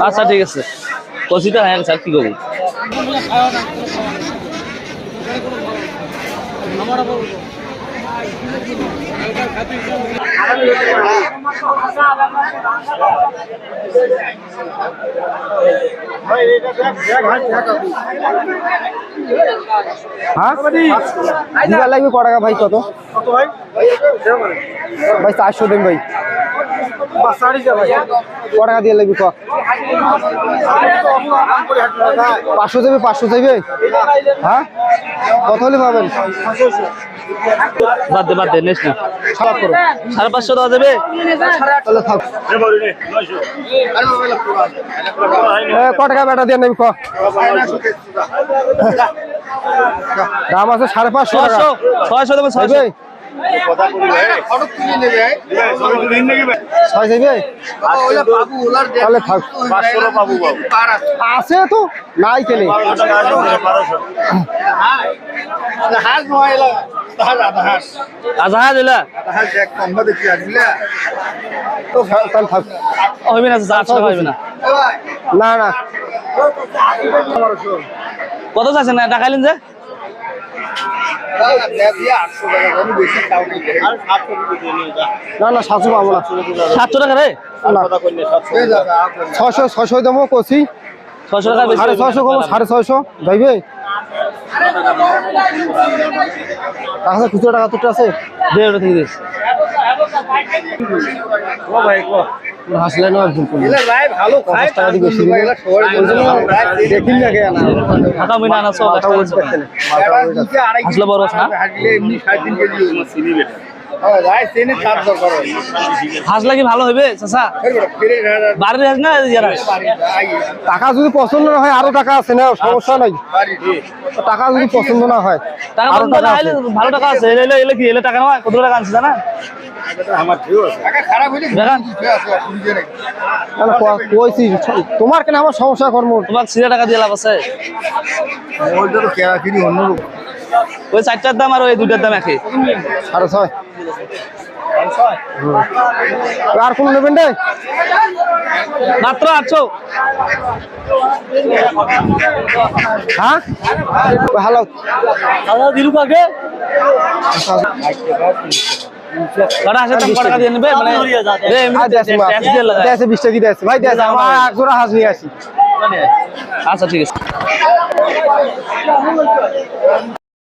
আচ্ছা ঠিক আছে কচিটা হ্যাঁ স্যার কি করবো লাগবে ক টাকা ভাই কত ভাই 400 দেন ভাই ক টাকা দিয়ে লাগবে ক 500 দেবে 500 চাইবে হ্যাঁ কত হলে পাবেন বাদ দে নেক্সট না 550 দেওয়া যাবে তাহলে থাক ক টাকা বেটা দিয়ে নেবি ক দাম আছে 550 টাকা 600 দেবে 600 আছে তো নাই কেনে না না কত চাইছেন না দেখাইলেন যে না না 700 পাবো না 700 টাকা রে 600 দেবো কষি 600 টাকা বেশি 650 কম 650 যাইবে টাকা খুচরো টাকা তোটা আছে দেড় থেকে দিস ও ভাই কো হাসলে না ভুল করলি এলা ভাই ভালো খায় টাকা দি বেশি দেখিন না কে না টাকা মইনা না সব আসলে বড় না হাগলে এমনি 3.5 কেজি চিনি বেটা ভাই চেনে 7 দরকার হাসলা কি ভালো হবে চাচা বাড়ি হাস না যারা টাকা যদি পছন্দ না হয় আরো টাকা আছে না সমস্যা নাই টাকা যদি পছন্দ না হয় টাকা পছন্দ না হলে ভালো টাকা আছে এলে কি এলে টাকা নয় কত টাকা আনছ জানা আমার ঠিক আছে টাকা খারাপ হইলে দেখেন কইছি তোমার কেন আমার সমস্যা কর্ম তোমার সিরা টাকা দিয়ে লাভ আছে ওইটা তো কেয়া কিনি অন্য লোক ওই 4টার দাম আর ওই 2টার দাম একই 6.5 আর কোন নেবেন রে মাত্র 800 হ্যাঁ ভালো দাদা দিলু কাকে টাকা আছে দাম টাকা দিয়ে নেবে মানে রে এমনি ট্যাক্স দিয়ে লাগা দেশে 20 টাকা দিয়েছে ভাই দেশে আমার এক জোড়া হাঁস নিয়ে আসি আচ্ছা ঠিক আছে